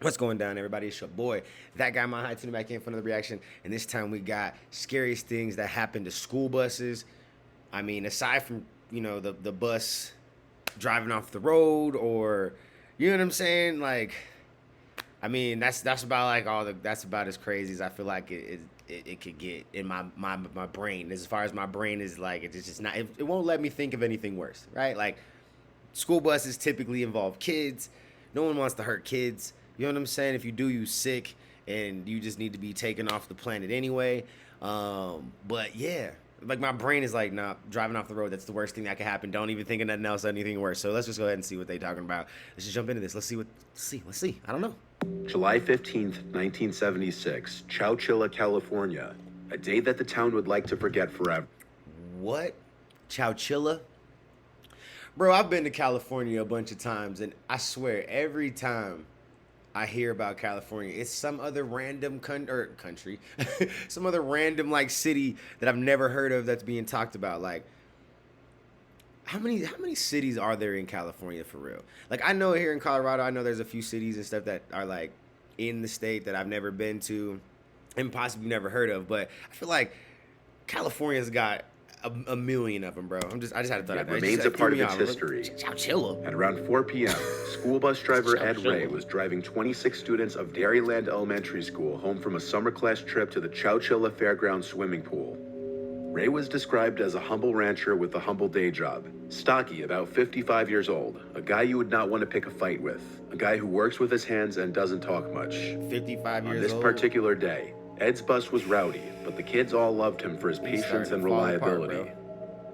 What's going down, everybody? It's your boy, that guy, my high, tuning back in for another reaction. And this time we got scariest things that happen to school buses. I mean, aside from the bus driving off the road, or you know what I'm saying, like, I mean that's about like that's about as crazy as I feel like it could get in my brain. As far as my brain is like, it's just not. It won't let me think of anything worse, right? Like, school buses typically involve kids. No one wants to hurt kids. You know what I'm saying? If you do, you sick, and you just need to be taken off the planet anyway. But yeah, like my brain is like, nah, driving off the road, that's the worst thing that could happen. Don't even think of nothing else, anything worse. So let's just go ahead and see what they talking about. Let's just jump into this. Let's see. I don't know. July 15th, 1976, Chowchilla, California. A day that the town would like to forget forever. What? Chowchilla? Bro, I've been to California a bunch of times, and I swear, every time I hear about California, it's some other random country, some other random like city that I've never heard of that's being talked about. Like, how many cities are there in California for real? Like, I know here in Colorado, I know there's a few cities and stuff that are like in the state that I've never been to and possibly never heard of, but I feel like California's got a million of them, bro. I just had to throw that. It remains a part of its history. Chowchilla. At around 4 p.m., school bus driver Ed Ray was driving 26 students of Dairyland Elementary School home from a summer class trip to the Chowchilla Fairgrounds swimming pool. Ray was described as a humble rancher with a humble day job. Stocky, about 55 years old, a guy you would not want to pick a fight with, a guy who works with his hands and doesn't talk much. 55 years old. On this particular day, Ed's bus was rowdy, but the kids all loved him for his patience and reliability.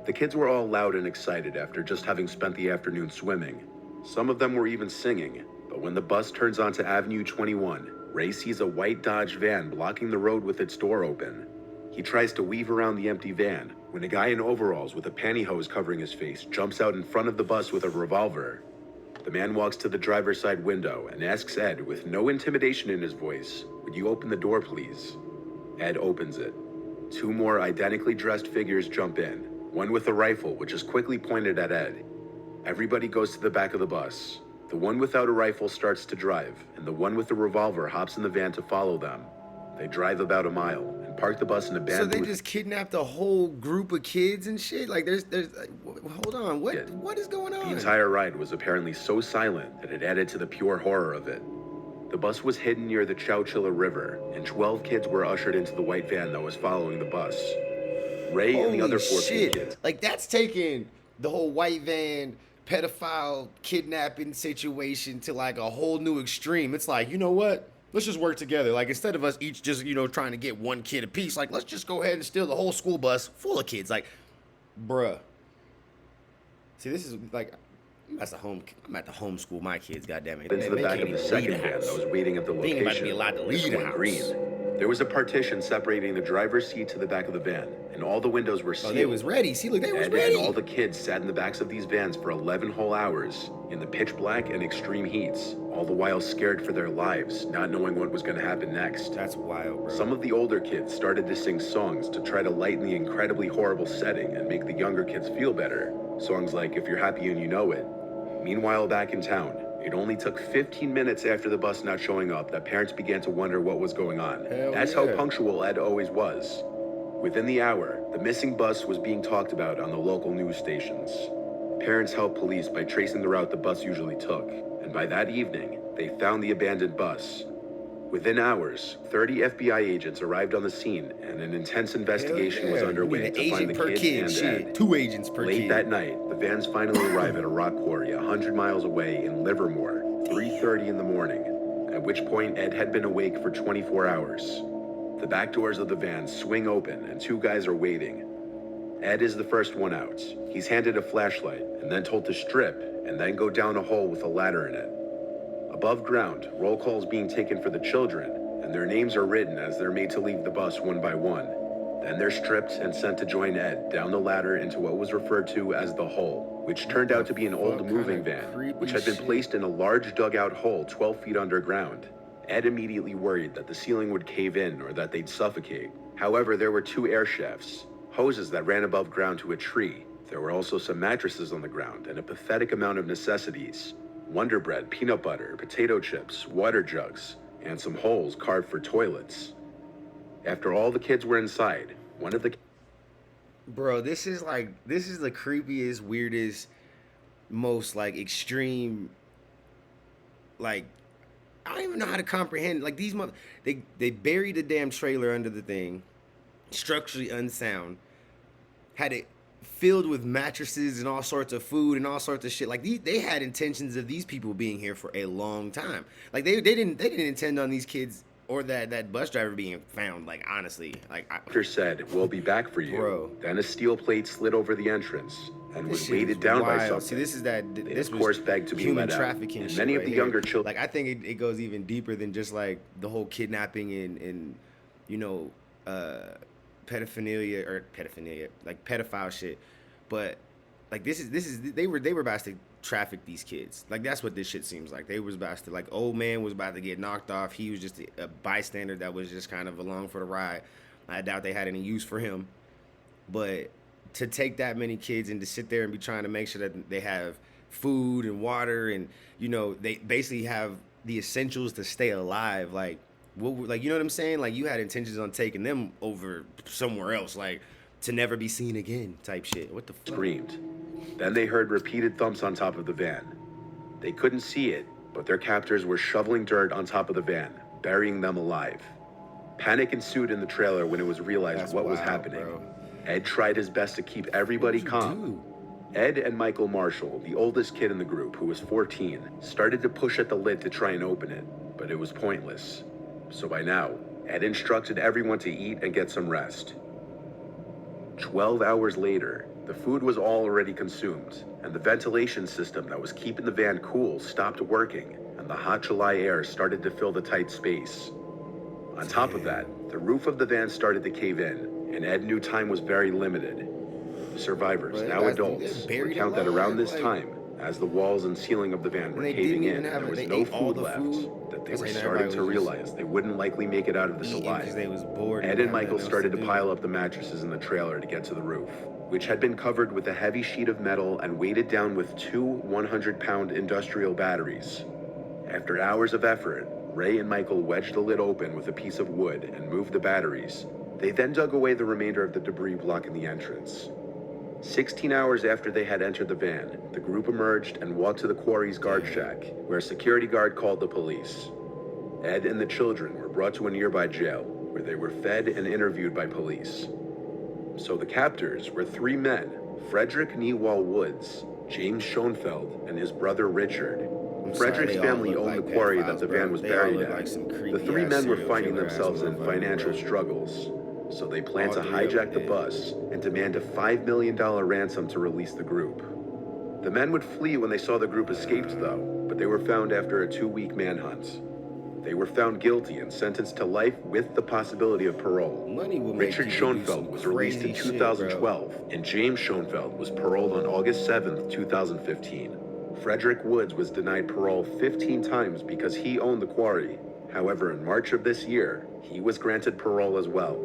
The kids were all loud and excited after just having spent the afternoon swimming. Some of them were even singing, but when the bus turns onto Avenue 21, Ray sees a white Dodge van blocking the road with its door open. He tries to weave around the empty van when a guy in overalls with a pantyhose covering his face jumps out in front of the bus with a revolver. The man walks to the driver's side window and asks Ed, with no intimidation in his voice, "Would you open the door, please?" Ed opens it. Two more identically dressed figures jump in, one with a rifle, which is quickly pointed at Ed. Everybody goes to the back of the bus. The one without a rifle starts to drive, and the one with the revolver hops in the van to follow them. They drive about a mile and park the bus in a bamboo. So they just kidnapped a whole group of kids and shit? Like, there's hold on, what is going on? The entire ride was apparently so silent that it added to the pure horror of it. The bus was hidden near the Chowchilla River, and 12 kids were ushered into the white van that was following the bus. Ray and the other 14 kids. Like, that's taking the whole white van pedophile kidnapping situation to like a whole new extreme. It's like, you know what? Let's just work together. Like, instead of us each just, trying to get one kid apiece, like, let's just go ahead and steal the whole school bus full of kids. Like, bruh. See, this is like, I'm at the homeschool my kids, goddammit. Into the back of the second van that was waiting at the location. They ain't about to be allowed to leave the house. Green. There was a partition separating the driver's seat to the back of the van, and all the windows were sealed. Oh, they was ready. See, look, they was Ed ready. and all the kids sat in the backs of these vans for 11 whole hours in the pitch black and extreme heats, all the while scared for their lives, not knowing what was going to happen next. That's wild, bro. Some of the older kids started to sing songs to try to lighten the incredibly horrible setting and make the younger kids feel better. Songs like "If You're Happy and You Know It." Meanwhile, back in town, it only took 15 minutes after the bus not showing up that parents began to wonder what was going on. That's how punctual Ed always was. Within the hour, the missing bus was being talked about on the local news stations. Parents helped police by tracing the route the bus usually took, and by that evening, they found the abandoned bus. Within hours, 30 FBI agents arrived on the scene, and an intense investigation was underway to find the kids and Ed. 2 agents per kid. Late that night, the vans finally arrive at a rock quarry 100 miles away in Livermore, 3:30 in the morning, at which point Ed had been awake for 24 hours. The back doors of the vans swing open, and 2 guys are waiting. Ed is the first one out. He's handed a flashlight, and then told to strip, and then go down a hole with a ladder in it. Above ground, roll call is being taken for the children, and their names are written as they're made to leave the bus one by one. Then they're stripped and sent to join Ed down the ladder into what was referred to as the hole, which turned out to be an old moving van, which had been placed in a large dugout hole 12 feet underground. Ed immediately worried that the ceiling would cave in or that they'd suffocate. However, there were 2 air shafts, hoses that ran above ground to a tree. There were also some mattresses on the ground and a pathetic amount of necessities. Wonder Bread, peanut butter, potato chips, water jugs, and some holes carved for toilets. After all the kids were inside, one of the Bro, this is the creepiest, weirdest, most like extreme, like I don't even know how to comprehend. Like these they buried the damn trailer under the thing, structurally unsound, had it filled with mattresses and all sorts of food and all sorts of shit. Like they had intentions of these people being here for a long time. Like they didn't intend on these kids or that bus driver being found. Like honestly, like doctor said, "We'll be back for you." Bro. Then a steel plate slid over the entrance and this was shit weighted is down by wild. something. See, this is that. They, This of was course, begged to be human let out. trafficking And shit many of right the here. younger children. Like I think it goes even deeper than just like the whole kidnapping and you know pedophilia, like pedophile shit. But like this is they were about to traffic these kids. Like that's what this shit seems like. They was about to, like, old man was about to get knocked off. He was just a bystander that was just kind of along for the ride. I doubt they had any use for him. But to take that many kids and to sit there and be trying to make sure that they have food and water and they basically have the essentials to stay alive, like like you know what I'm saying? Like you had intentions on taking them over somewhere else, like to never be seen again type shit. What the fuck? Screamed. Then they heard repeated thumps on top of the van. They couldn't see it, but their captors were shoveling dirt on top of the van, burying them alive. Panic ensued in the trailer when it was realized That's what was wild, happening. bro. Ed tried his best to keep everybody calm. Do? Ed and Michael Marshall, the oldest kid in the group, who was 14, started to push at the lid to try and open it, but it was pointless. So by now, Ed instructed everyone to eat and get some rest. 12 hours later, the food was all already consumed, and the ventilation system that was keeping the van cool stopped working, and the hot July air started to fill the tight space. On top of that, the roof of the van started to cave in, and Ed knew time was very limited. The survivors, Well, now that's- adults, they're buried recount that alive, around this like- time, as the walls and ceiling of the van were they caving didn't in even and have there it. was They no ate all food the left, food. that they That's were like starting everybody to was just realize they wouldn't likely make it out of this eating alive. because they was bored. Ed and didn't have Michael nothing else started to do. pile up the mattresses in the trailer to get to the roof, which had been covered with a heavy sheet of metal and weighted down with two 100-pound industrial batteries. After hours of effort, Ray and Michael wedged the lid open with a piece of wood and moved the batteries. They then dug away the remainder of the debris blocking the entrance. 16 hours after they had entered the van, the group emerged and walked to the quarry's guard shack, where a security guard called the police. Ed and the children were brought to a nearby jail, where they were fed and interviewed by police. So the captors were three men: Frederick Newall Woods, James Schoenfeld, and his brother Richard. I'm Frederick's sorry, they all family look owned like the quarry pedophiles, that the bro. van was They all buried look at. like some The creepy three ass men were serial finding killer ass themselves in motherfuckers, financial bro. struggles, so they planned to All three of them hijack the did. bus and demand a $5 million ransom to release the group. The men would flee when they saw the group escaped, though, but they were found after a 2-week manhunt. They were found guilty and sentenced to life with the possibility of parole. Money will make Richard people do Schoenfeld some was released in crazy shit, 2012, and James Schoenfeld was paroled on August 7th, 2015. Frederick Woods was denied parole 15 times because he owned the quarry. However, in March of this year, he was granted parole as well.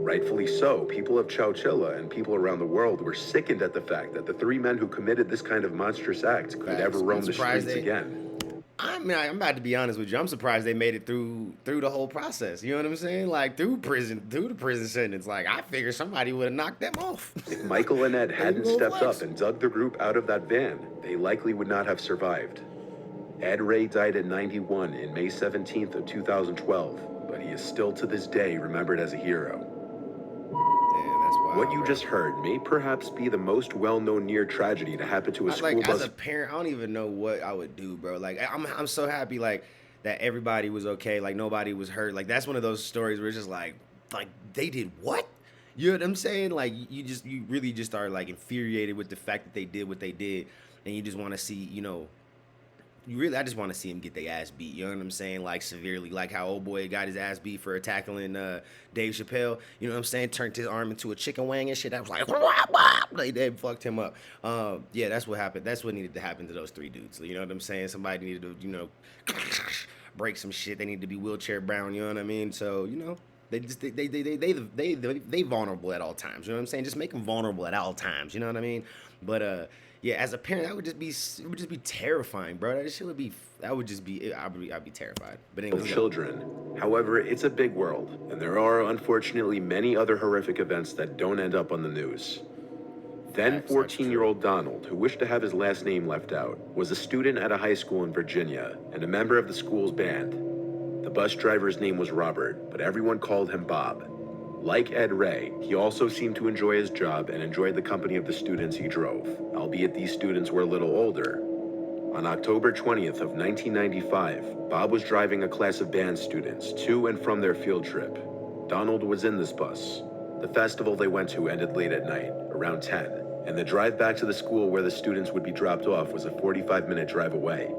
Rightfully so, people of Chowchilla and people around the world were sickened at the fact that the three men who committed this kind of monstrous act could Facts. ever roam I'm the surprised streets again. I mean, I'm about to be honest with you. I'm surprised they made it through the whole process. You know what I'm saying? Like through the prison sentence. Like I figured somebody would have knocked them off. If Michael and Ed hadn't go stepped flex. up and dug the group out of that van, they likely would not have survived. Ed Ray died at 91 in May 17th of 2012, but he is still to this day remembered as a hero. Damn, that's wild. What you bro. just heard may perhaps be the most well-known near tragedy to happen to a school Like bus. as a parent, I don't even know what I would do, bro. Like I'm so happy like that everybody was okay, like nobody was hurt. Like that's one of those stories where it's just like they did what? You know what I'm saying? Like you really just are like infuriated with the fact that they did what they did, and you just want to see, I just want to see him get their ass beat. You know what I'm saying? Like severely, like how old boy got his ass beat for tackling Dave Chappelle. You know what I'm saying? Turned his arm into a chicken wing and shit. I was like, they fucked him up. Yeah, that's what happened. That's what needed to happen to those three dudes. You know what I'm saying? Somebody needed to, break some shit. They need to be wheelchair bound. You know what I mean? So they vulnerable at all times. You know what I'm saying? Just make them vulnerable at all times. You know what I mean? But Yeah, as a parent, it would just be terrifying, bro. That shit would be, that would just be, I'd be terrified. But anyways, let's go. Children. However, it's a big world, and there are unfortunately many other horrific events that don't end up on the news. Then Facts, that's true. 14-year-old Donald, who wished to have his last name left out, was a student at a high school in Virginia and a member of the school's band. The bus driver's name was Robert, but everyone called him Bob. Like Ed Ray, he also seemed to enjoy his job and enjoyed the company of the students he drove, albeit these students were a little older. On October 20th of 1995, Bob was driving a class of band students to and from their field trip. Donald was in this bus. The festival they went to ended late at night, around 10, and the drive back to the school where the students would be dropped off was a 45-minute drive away.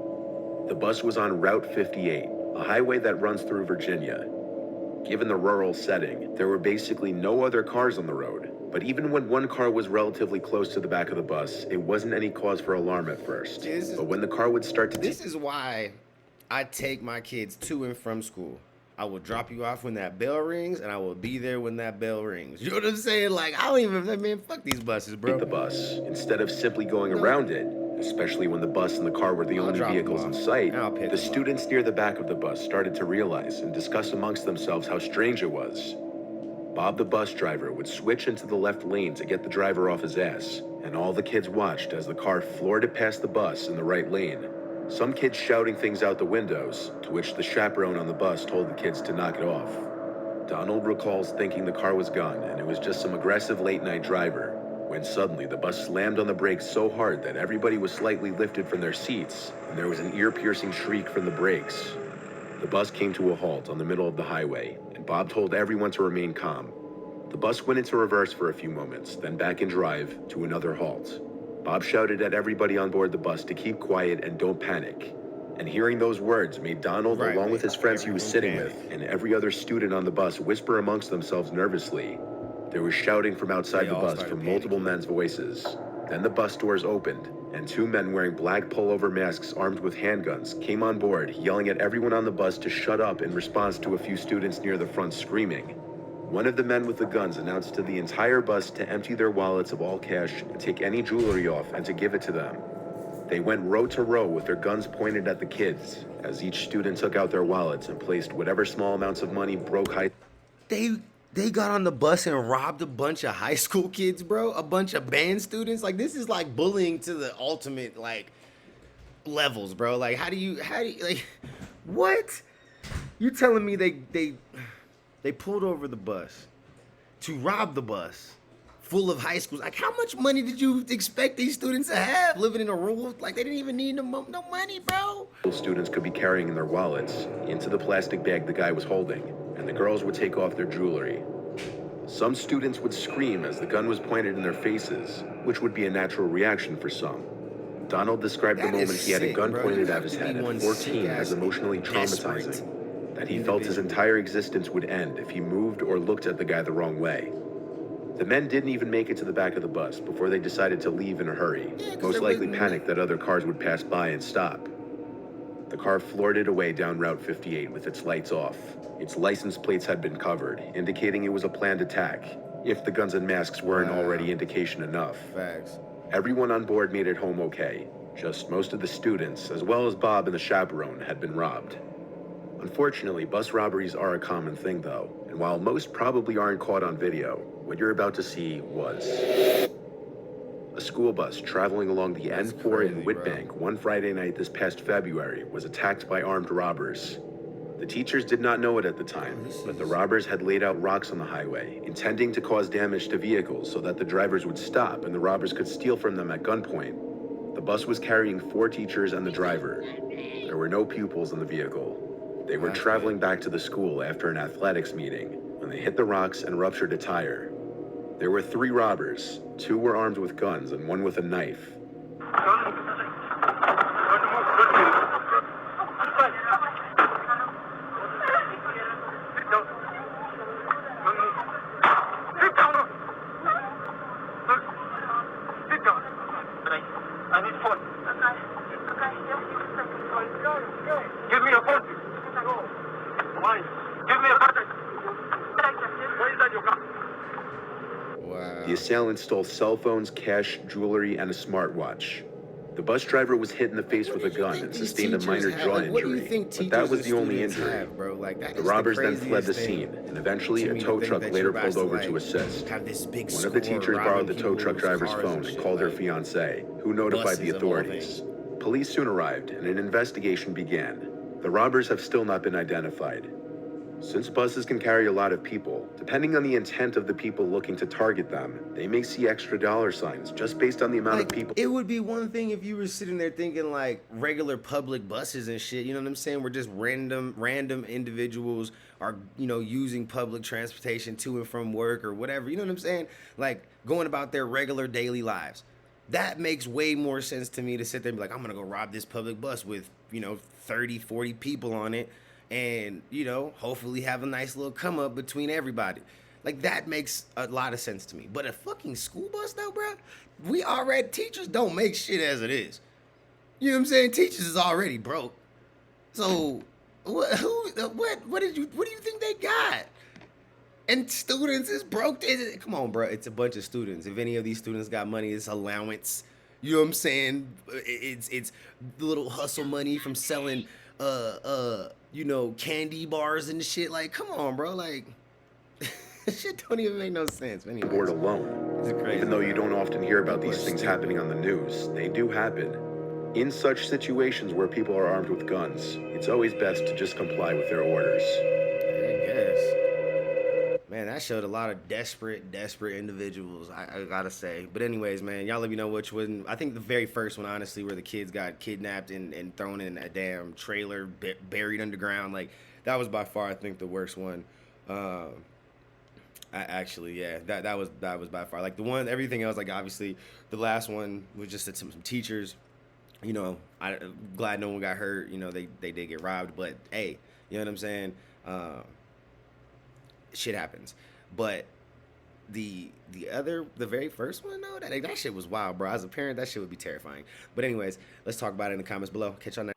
The bus was on Route 58, a highway that runs through Virginia. Given the rural setting, there were basically no other cars on the road. But even when one car was relatively close to the back of the bus, it wasn't any cause for alarm at first. But when the car would start to... This is why I take my kids to and from school. I will drop you off when that bell rings, and I will be there when that bell rings. You know what I'm saying? Like, I don't even, man, fuck these buses, bro. The bus, instead of simply going around it, especially when the bus and the car were the only vehicles in sight, the students near the back of the bus started to realize and discuss amongst themselves how strange it was. Bob, the bus driver, would switch into the left lane to get the driver off his ass, and all the kids watched as the car floored it past the bus in the right lane. Some kids shouting things out the windows, to which the chaperone on the bus told the kids to knock it off. Donald recalls thinking the car was gone and it was just some aggressive late-night driver, when suddenly the bus slammed on the brakes so hard that everybody was slightly lifted from their seats, and there was an ear-piercing shriek from the brakes. The bus came to a halt on the middle of the highway, and Bob told everyone to remain calm. The bus went into reverse for a few moments, then back in drive to another halt. Bob shouted at everybody on board the bus to keep quiet and don't panic. And hearing those words made Donald, along with his friends he was sitting with, and every other student on the bus whisper amongst themselves nervously. There was shouting from outside the bus from multiple men's voices. Then the bus doors opened, and two men wearing black pullover masks armed with handguns came on board, yelling at everyone on the bus to shut up in response to a few students near the front screaming. One of the men with the guns announced to the entire bus to empty their wallets of all cash and take any jewelry off and to give it to them. They went row to row with their guns pointed at the kids, as each student took out their wallets and placed whatever small amounts of money broke high. They got on the bus and robbed a bunch of high school kids, bro. A bunch of band students. Like, this is like bullying to the ultimate, like, levels, bro. Like, how do you, like, what? You telling me they pulled over the bus to rob the bus full of high schools? Like, how much money did you expect these students to have living in a rural? Like, they didn't even need no money, bro. Students could be carrying in their wallets into the plastic bag the guy was holding, and the girls would take off their jewelry. Some students would scream as the gun was pointed in their faces, which would be a natural reaction for some. Donald described the moment he had a gun pointed at his head at 14 as emotionally traumatizing, that he felt his entire existence would end if he moved or looked at the guy the wrong way. The men didn't even make it to the back of the bus before they decided to leave in a hurry, most likely panicked that other cars would pass by and stop. The car floored it away down Route 58 with its lights off. Its license plates had been covered, indicating it was a planned attack, if the guns and masks weren't already indication enough. Facts. Everyone on board made it home okay. Just most of the students, as well as Bob and the chaperone, had been robbed. Unfortunately, bus robberies are a common thing though, and while most probably aren't caught on video, what you're about to see was. A school bus traveling along the N4 in Whitbank one Friday night this past February was attacked by armed robbers. The teachers did not know it at the time, but the robbers had laid out rocks on the highway, intending to cause damage to vehicles so that the drivers would stop and the robbers could steal from them at gunpoint. The bus was carrying 4 teachers and the driver. There were no pupils in the vehicle. They were traveling back to the school after an athletics meeting when they hit the rocks and ruptured a tire. There were 3 robbers. 2 were armed with guns and 1 with a knife. Give me a phone. Give me a phone. Where is that your car? Wow. The assailants stole cell phones, cash, jewelry, and a smartwatch. The bus driver was hit in the face with a gun and sustained a minor jaw injury, what do you think but that was teachers the and only students injury. have, bro? Like, that The is robbers the then fled the craziest thing scene, and eventually to a me to tow think truck that later you're about pulled to, over like, to assist. have this big One of the score teachers robbing borrowed the tow truck people's driver's cars phone and and shit, called her like, fiancé, who notified the buses of all authorities. things. Police soon arrived, and an investigation began. The robbers have still not been identified. Since buses can carry a lot of people, depending on the intent of the people looking to target them, they may see extra dollar signs just based on the amount of people. It would be one thing if you were sitting there thinking like regular public buses and shit, you know what I'm saying? Where just random individuals are, you know, using public transportation to and from work or whatever, you know what I'm saying? Like going about their regular daily lives. That makes way more sense to me to sit there and be like, I'm gonna go rob this public bus with, you know, 30, 40 people on it and, you know, hopefully have a nice little come up between everybody. Like, that makes a lot of sense to me. But a fucking school bus, though, bro, teachers don't make shit as it is. You know what I'm saying? Teachers is already broke. So, what do you think they got? And students is broke. Come on, bro. It's a bunch of students. If any of these students got money, it's allowance. You know what I'm saying? It's the little hustle money from selling you know, candy bars and shit. Like, come on, bro. Like, shit don't even make no sense. Anyways, Board alone. it's crazy. Even though you don't often hear about People these are things stupid. happening on the news, they do happen. In such situations where people are armed with guns, it's always best to just comply with their orders. I guess. Man, that showed a lot of desperate individuals, I gotta say. But anyways, man, y'all let me know which one. I think the very first one, honestly, where the kids got kidnapped and thrown in a damn trailer, buried underground. Like, that was by far, I think, the worst one. Yeah, that was by far. Like, the one, everything else, like, obviously, the last one was just that some teachers, you know, I'm glad no one got hurt. You know, they did get robbed, but hey, you know what I'm saying? Shit happens. But the very first one, though, that shit was wild, bro. As a parent, that shit would be terrifying. But anyways, let's talk about it in the comments below. Catch y'all next.